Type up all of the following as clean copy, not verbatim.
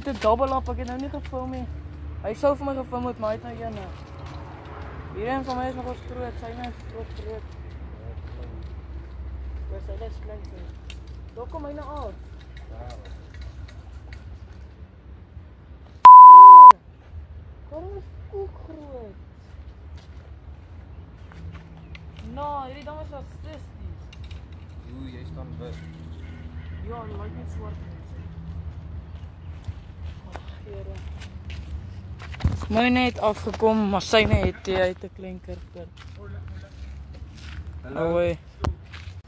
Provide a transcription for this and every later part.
net 'n double up, ek het nou nie gefilm nie. Hy sou vir my gefilm het, maar hy het nou een. Hierdie van my is nog ons groot, syne is groot. Waar sy is klein. Daar kom hy nou af. Waarom is ook groot? Nou, hierdie ding is rassisties. Jy staan wit. Ja, die lyk net swart. Here. My net afgekom, maar syne het uit 'n klein kurper. Hallo.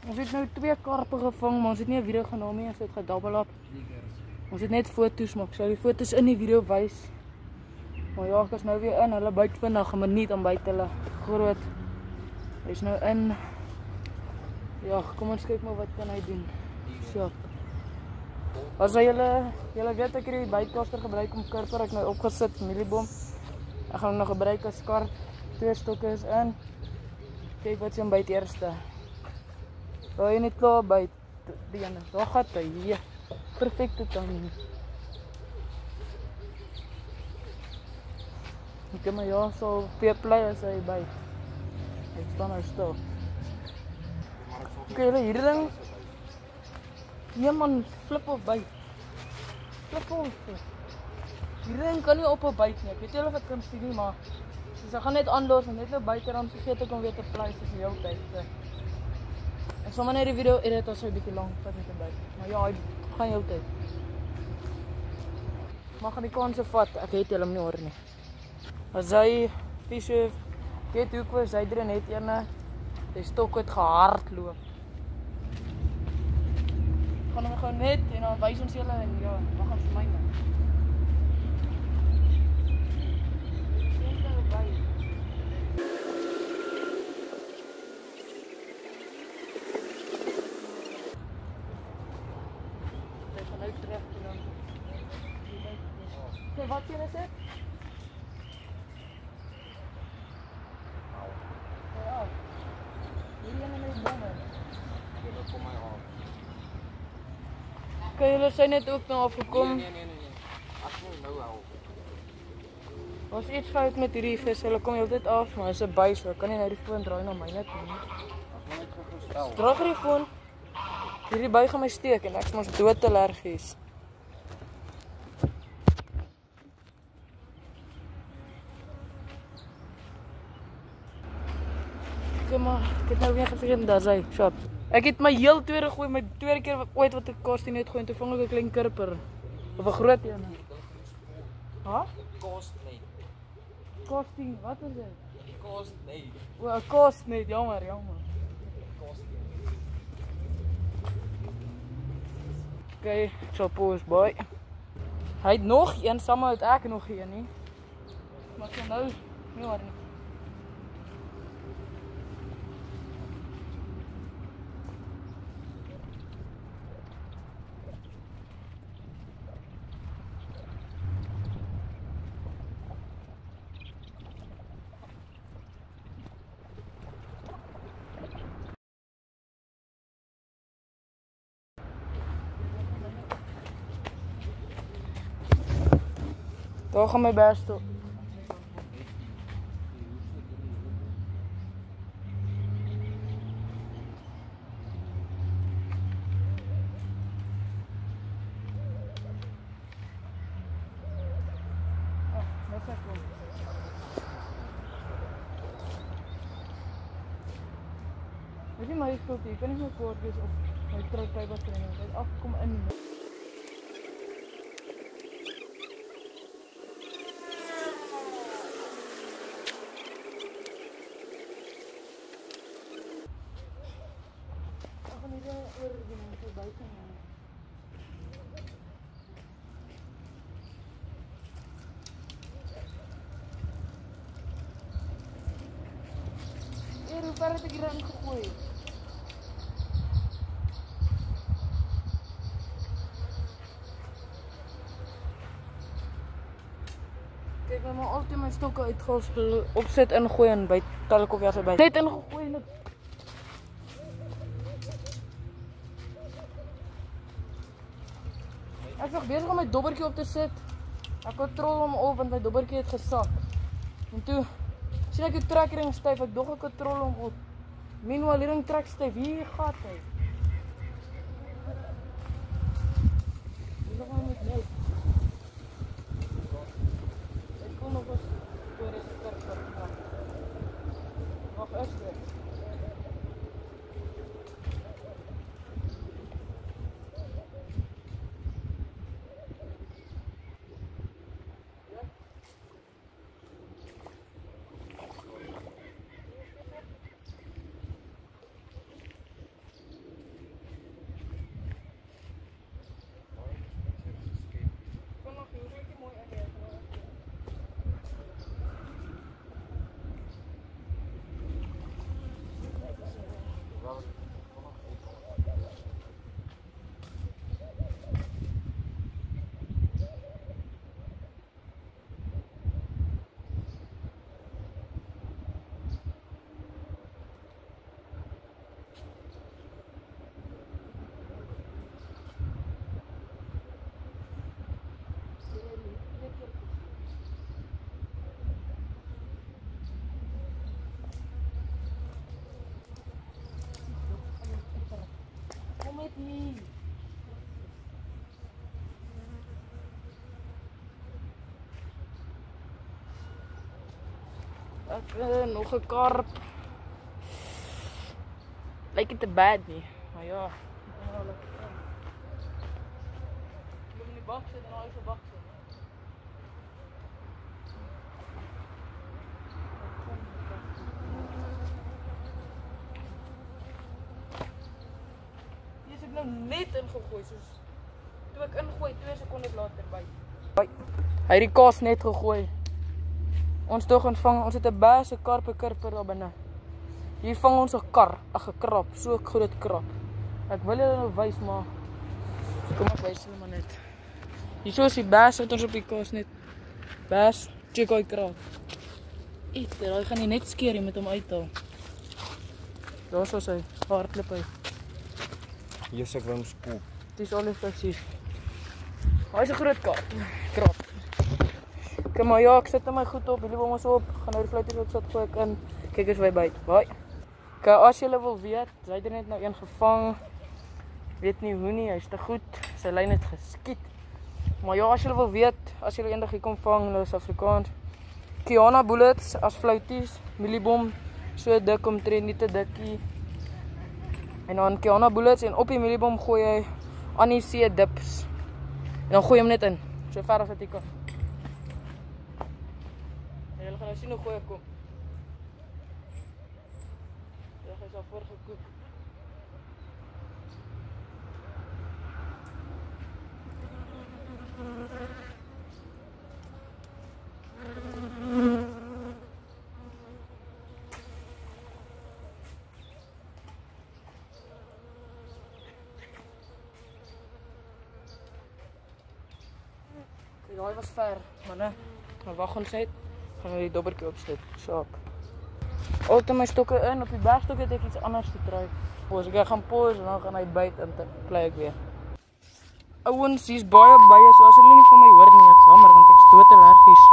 Ons het nou 2 karpe gevang, maar ons het nie 'n video geneem nie, ons het gedabbel op. Ons het net foto's maak. Ek sal die foto's in die video wys. Maar ja, ek is nou weer in. Hulle byt vandag 'n minuut om byt hulle groot. Hy's nou in. Ja, kom ons kyk maar wat kan hy doen. So. As jy julle weet ek het die bytkaster gebruik om kurper ek nou opgesit familieboom. Ek gaan hom nog gebruik as kar. 2 stokke is in. Kyk wat sy byt eerste. Daar jy net klaar byt. Die ene. Daar gaan hy. Ja. Perfekte timing. Ek maar ja, so peeplei as hy byt. Ek staan nou stil. Okay, hierdie ding. Nee man, flip of byt. Flip of. Hierdie ding kan nie op 'n byt nie. Ek weet nie of ek kan sien nie, maar soos ek gaan net aanlos en net nou byt en dan vergeet ek om weer te plei soos die hele tyd. Ek sal maar net die video edit as hy bietjie lank vat met 'n byt. Maar ja, hy gaan die hele tyd. Maar gaan die kanse vat. Ek het hom nie hoor nie. As hy visje weet hoe kwes hy drie net ene. Die stok het gehardloop. Gaan hom gewoon net en dan wys ons julle en ja, dan gaan vir my nou. Ek gaan nou terug en dan. Okay, wat jy net sê? Ja. Hierdie ene met die bomme. Julle kom my af. Okay, julle sy net ook nou afgekom. Nee. Ek moet nou help. Was iets fout met hierdie vis. Hulle kom heeltyd af, maar is 'n by, so ek kan nie nou die foon draai na my net nie. As my net gestel. Draag die foon. Hierdie by gaan my steek en ek is mos doodallergies. Kom maar, ek het nou weer vergeet daar sy shop. Ek het my heel tweede gooi, my tweede keer ooit wat ek kasting net gooi en toe vang ek 'n klein kurper. Of 'n groot een. Ha? Kost net. Kasting, wat is dit? Kost net. O, 'n kost net, jammer. Kost. Okay, ek sal pause boy. Hy het nog een, saam het ek nog een nie. Maar ek sal nou nie hoor nie. Daar gaan my best toe. Weet jy my skuld, jy kan nie my koord wees op my trottyba training. Hy het afgekom in. Ek gaan hier oor die mense buite gaan. Hoe ver het ek hier ingegooi? Kijk, my altyd my stokke uitgehaal, opsit, ingooi en by Talkoffie as hy by. Net ingegooi en Ek is nog besig om my dobbertjie op te sit. Ek kontrol hom op want my dobbertjie het gesak. En toe sien ek die trekring styf, ek dog ek kontrol hom op. Meanwhile, die ring trek styf, hier gaat hy. Hier nog maar met melk. Ek kon nog eens door deze kerk gaan. Nog extra. Kom met hier. Ek nog 'n karp. Lyk dit te bad nie. Maar ja, moet in die bak sit en al die bak sit. Hier is ek nou net ingegooi soos toe ek ingooi 2 sekondes later by. Hy het die kaas net gegooi. Ons tog ontvang, ons het 'n baie karpekurper daar binne. Hier vang ons 'n krap, so 'n groot krap. Ek wil julle nou wys, maar kom ek wys julle maar net. Hier is die baas wat ons op die kaas net. Baas, check hy krap. Hy gaan nie net skeer, jy moet hom uithaal. Daar is hy, hardloop hy. Hier is ek wou skoop. Dit is alles presies. Hy is 'n groot krap. Kom maar ja, ek sit hom my goed op, jullie ons op, gaan nou die fluiters op sit, gooi ek in, kyk eens wie byt, baie. Kijk, as julle wil weet, hy het er net nou een gevang, weet nie hoe nie, hy is te goed, sy lyn het geskiet. Maar ja, as julle wil weet, as julle eendag hier kom vang, nou is Afrikaans, Kiana bullets as fluities, miliebom, so dik omtrent, nie te dikkie. En dan Kiana bullets en op die miliebom gooi hy anisee dips. En dan gooi hom net in, so ver as wat jy kan. En julle gaan nou sien hoe gooi ek kom. Hy is al voorgekoek. Daai was ver, maar nee, maar wag ons uit. Gaan we die dobbertjie opsit. Saak. Altyd my stokke in, op die bergstok het ek iets anders getry. Pause, ek gaan pause en dan gaan hy byt en dan plei ek weer. Ouens, hier's baie bye, so as julle nie van my hoor nie, ek's jammer want ek's dood allergies.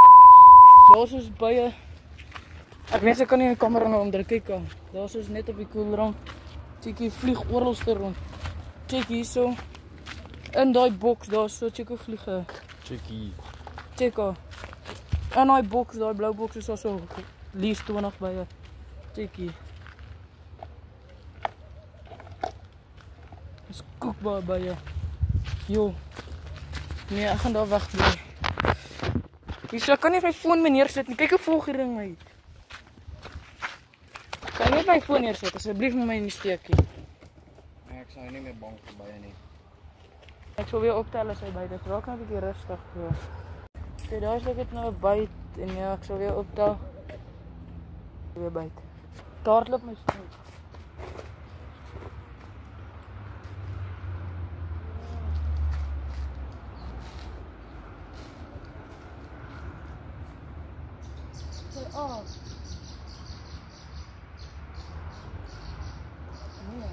Daar's ons bye. Ek wens ek kan nie die kamera nou omdruk kyk aan. Daar's ons net op die koelrand. Chickie vlieg oralste rond. Check hierso. In daai boks daar so Chico vliege. Chickie. Chico. In daai boks, daai blou boks is also least 20 bye. Chickie. Dis koekbaar bye. Jo. Nee, ek gaan daar wegbly. Hierso kan nie my foon meer neersit nie. Kyk hoe vol gering my het. Kan net my foon neersit, asseblief met my in die steekie. Nee, ek sal nie meer bang vir bye nie. Ek sal weer optel as hy byt. Dit raak nou 'n bietjie rustig. Okay, daar is ek het nou 'n byt en ja, ek sal weer optel. Weer byt. Daar loop my snoek. Oh. Nee.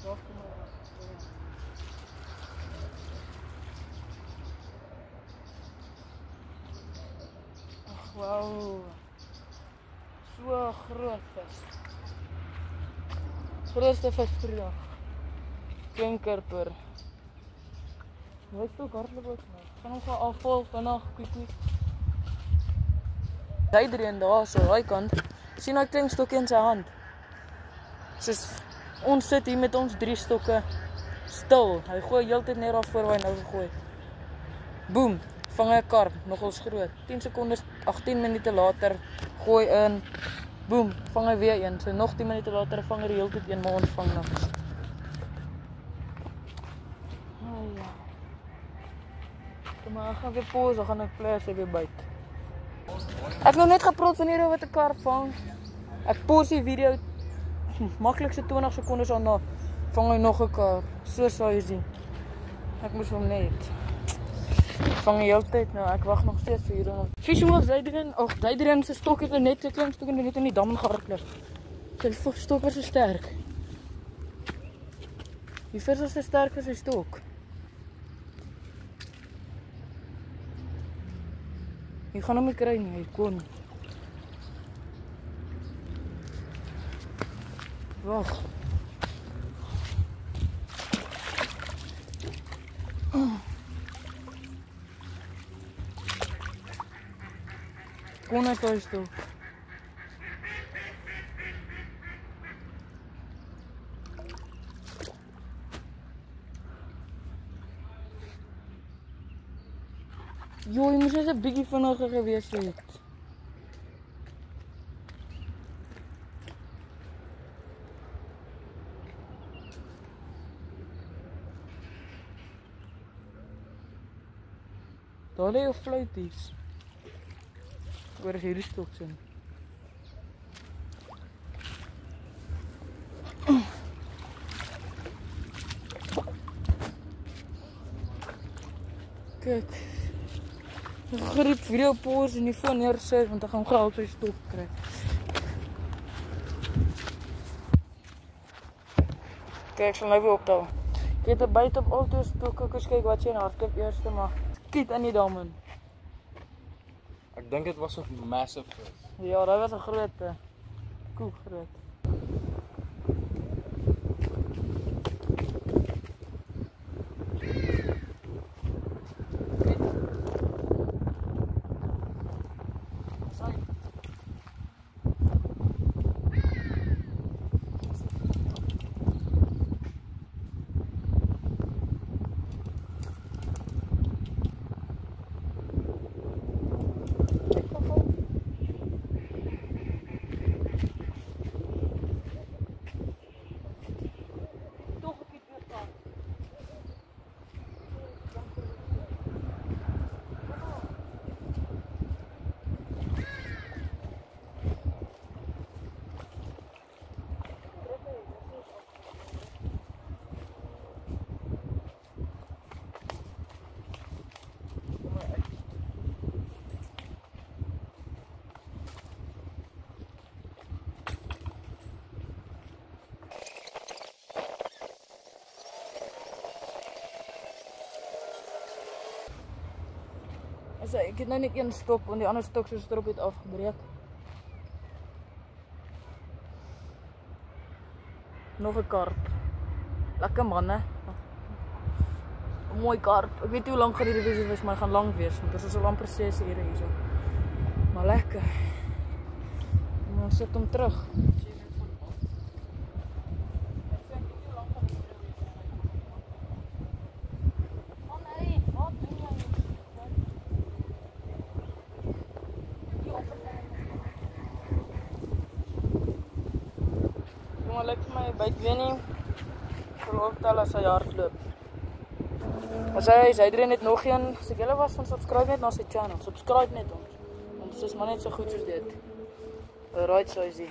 Wacht maar. Ach, wauw. So groot vis. Grootste vis vir die dag. Klinkerper. Wat is ook hardloop ook nou? Gaan hom gaan afval vandag, quick. Hy drieën daar so, hy kant. Sien hy klein stokkie in sy hand. Soos ons sit hier met ons 3 stokke stil. Hy gooi heeltyd net daar voor waar hy nou gegooi. Boom, vang hy 'n karp, nogals groot. 10 sekondes, 18 minute later gooi in. Boom, vang hy weer een. So nog 10 minute later vang hy die heeltyd een, maar ons vang niks. Oh ja. Kom maar, ek gaan weer pause, ek gaan ek plaas weer byt. Ek nou net gepraat van hierdie wat 'n karp vang. Ek pause die video. Maklikste 20 sekondes daarna vang hy nog 'n karp. So sal jy sien. Ek moes hom net. Vang die hele tyd nou. Ek wag nog steeds vir hierdie. Visueel Dydrin se stok het net 'n klein stukkie net in die dam gehardloop. Sy stok was so sterk. Die vis is so sterk as sy stok. Jy gaan hom nie kry nie, hy kon. Wag. Kon hy thuis toe? Jo, jy moes net 'n bietjie vinniger gewees het. Daar lê 'n fluities. Oor hierdie stok sien. Kyk. Ek gaan die video pause en die foon neersit want ek gaan gou sy stok kry. Kyk, ek sal nou weer optel. Ek het 'n byt op al twee stokke, ek kyk wat sy in hardloop eers maar skiet in die dam in. Ek dink dit was 'n massive vis. Ja, dat was 'n groot koek groot. So, ek het nou net een stok want die ander stok se strop het afgebreek. Nog 'n karp. Lekker man, hè. 'n Mooi karp. Ek weet nie hoe lank gaan hierdie video wees, maar gaan lank wees want dit is al amper 6 ure hierso. Maar lekker. Ons sit hom terug. Lyk my byt weer nie. Geloof tel as hy hardloop. As hy drie net nog een. As ek julle was van subscribe net na sy channel. Subscribe net ons. Want dit is maar net so goed soos dit. Right so is hy.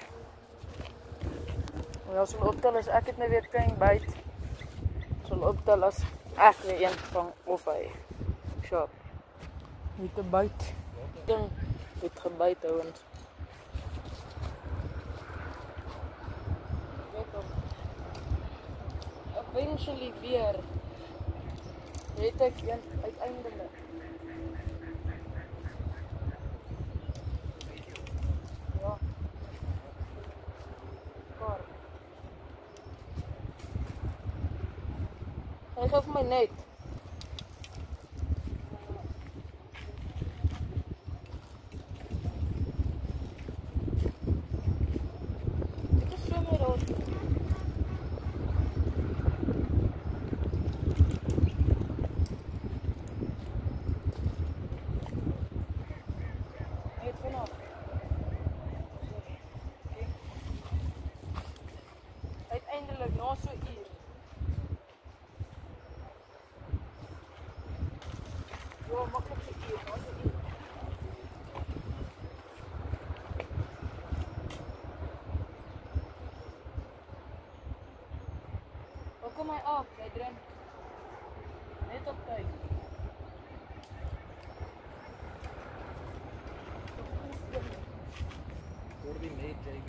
Maar as hulle optel as ek het nou weer klein byt. Sal optel as ek weer een vang of hy. Sharp. Met 'n byt. Ding het gebyt ouens. eventually weer het ek een uiteindelik. Ja. Kar. Hy gee vir my net. Dit is so my rood. Net vanaf. Uiteindelik na so 'n uur. Ja, maklik 'n uur, na so 'n uur. Kom my af, jy drink. Net op tyd. Coordinate, JB.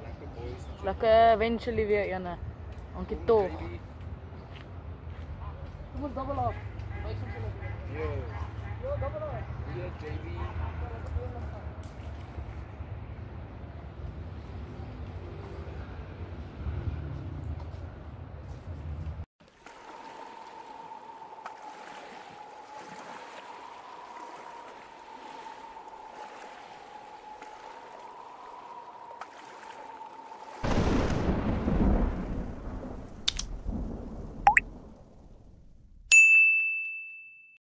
Lekker boys. Lekker eventually weer ene. Dankie tog. Kom ons double up. Yo. Yo, double up. Yeah, JB.